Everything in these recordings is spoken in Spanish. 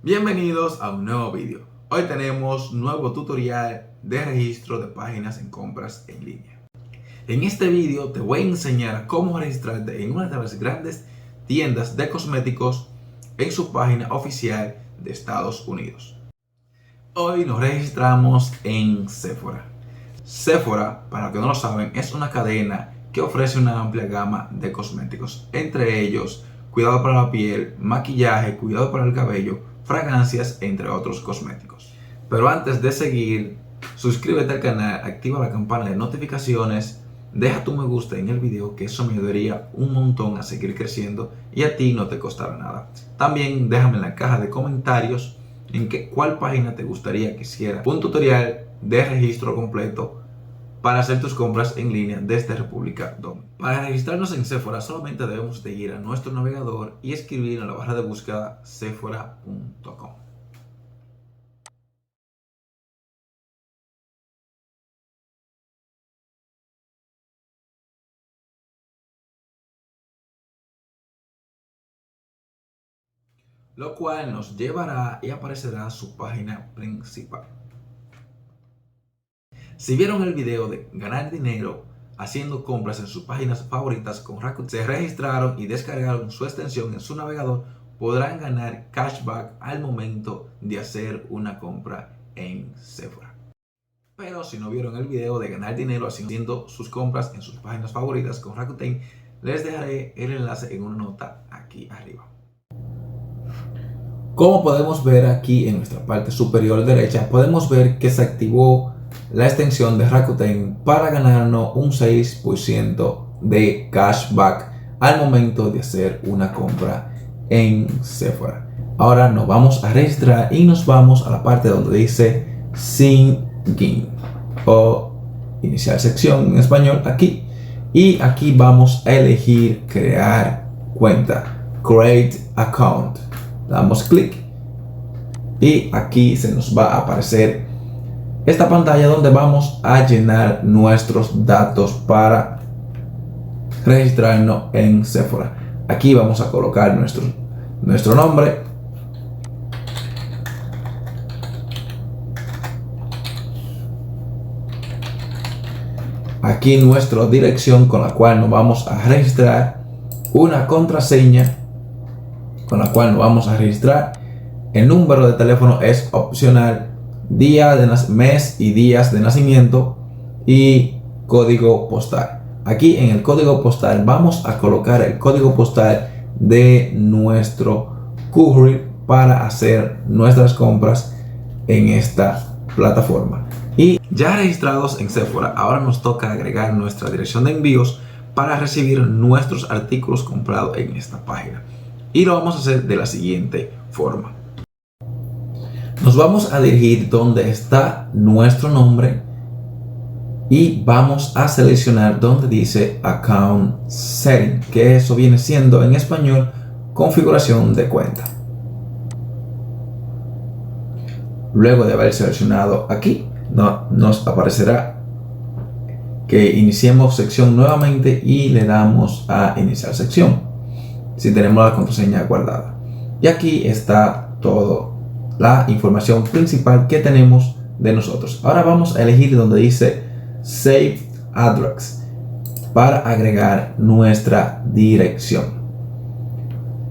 Bienvenidos a un nuevo vídeo. Hoy tenemos nuevo tutorial de registro de páginas en compras en línea. En este vídeo te voy a enseñar cómo registrarte en una de las grandes tiendas de cosméticos en su página oficial de Estados Unidos. Hoy nos registramos en Sephora. Sephora, para los que no lo saben, es una cadena que ofrece una amplia gama de cosméticos, entre ellos cuidado para la piel, maquillaje, cuidado para el cabello, fragancias, entre otros cosméticos. Pero antes de seguir, suscríbete al canal, activa la campana de notificaciones, deja tu me gusta en el video, que eso me ayudaría un montón a seguir creciendo y a ti no te costará nada. También déjame en la caja de comentarios cuál página te gustaría que hiciera un tutorial de registro completo para hacer tus compras en línea desde República Dominicana. Para registrarnos en Sephora solamente debemos de ir a nuestro navegador y escribir en la barra de búsqueda sephora.com. Lo cual nos llevará y aparecerá su página principal. Si vieron el video de ganar dinero haciendo compras en sus páginas favoritas con Rakuten, se registraron y descargaron su extensión en su navegador, podrán ganar cashback al momento de hacer una compra en Sephora. Pero si no vieron el video de ganar dinero haciendo sus compras en sus páginas favoritas con Rakuten, les dejaré el enlace en una nota aquí arriba. Como podemos ver aquí en nuestra parte superior derecha, podemos ver que se activó la extensión de Rakuten para ganarnos un 6% de cashback al momento de hacer una compra en Sephora. Ahora nos vamos a registrar y nos vamos a la parte donde dice Sign In o iniciar sección en español aquí, y aquí vamos a elegir crear cuenta, create account. Damos clic y aquí se nos va a aparecer esta pantalla donde vamos a llenar nuestros datos para registrarnos en Sephora. Aquí vamos a colocar nuestro nombre, aquí nuestra dirección con la cual nos vamos a registrar, una contraseña con la cual nos vamos a registrar, el número de teléfono es opcional, día de mes y días de nacimiento y código postal. Aquí en el código postal vamos a colocar el código postal de nuestro courier para hacer nuestras compras en esta plataforma. Y ya registrados en Sephora, ahora nos toca agregar nuestra dirección de envíos para recibir nuestros artículos comprados en esta página. Y lo vamos a hacer de la siguiente forma. Nos vamos a dirigir donde está nuestro nombre y vamos a seleccionar donde dice Account Setting, que eso viene siendo en español configuración de cuenta. Luego de haber seleccionado aquí, nos aparecerá que iniciemos sección nuevamente y le damos a iniciar sección si tenemos la contraseña guardada. Y aquí está todo la información principal que tenemos de nosotros. Ahora vamos a elegir donde dice Save Address para agregar nuestra dirección.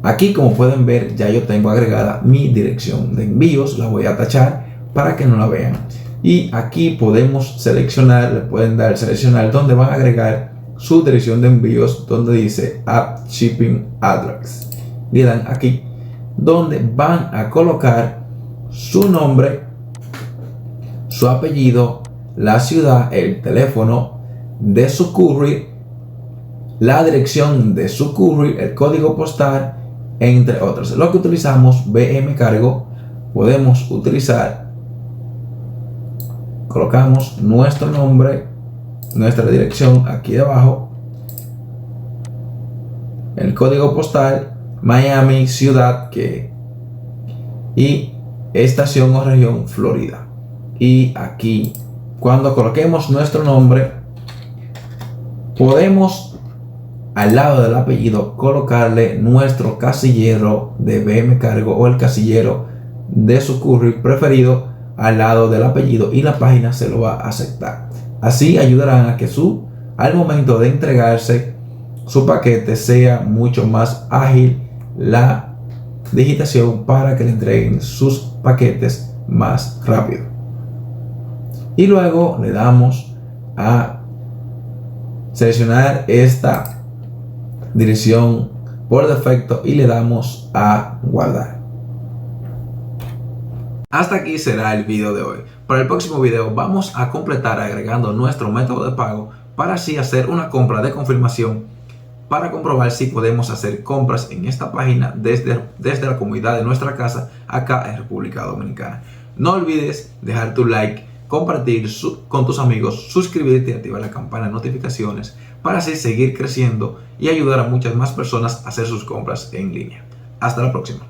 Aquí, como pueden ver, ya yo tengo agregada mi dirección de envíos. La voy a tachar para que no la vean. Y aquí podemos seleccionar, le pueden dar seleccionar donde van a agregar su dirección de envíos, donde dice App Shipping Address. Le dan aquí donde van a colocar su nombre, su apellido, la ciudad, el teléfono de su courier, la dirección de su courier, el código postal, entre otros. Lo que utilizamos BM Cargo, podemos utilizar, colocamos nuestro nombre, nuestra dirección aquí debajo, el código postal, Miami, ciudad y estación o región Florida. Y aquí, cuando coloquemos nuestro nombre, podemos al lado del apellido colocarle nuestro casillero de BM Cargo o el casillero de su courier preferido al lado del apellido, y la página se lo va a aceptar. Así ayudarán a que al momento de entregarse su paquete sea mucho más ágil la digitación, para que le entreguen sus paquetes más rápido. Y luego le damos a seleccionar esta dirección por defecto y le damos a guardar. Hasta aquí será el video de hoy. Para el próximo video vamos a completar agregando nuestro método de pago para así hacer una compra de confirmación, para comprobar si podemos hacer compras en esta página desde la comunidad de nuestra casa acá en República Dominicana. No olvides dejar tu like, compartir con tus amigos, suscribirte y activar la campana de notificaciones para así seguir creciendo y ayudar a muchas más personas a hacer sus compras en línea. Hasta la próxima.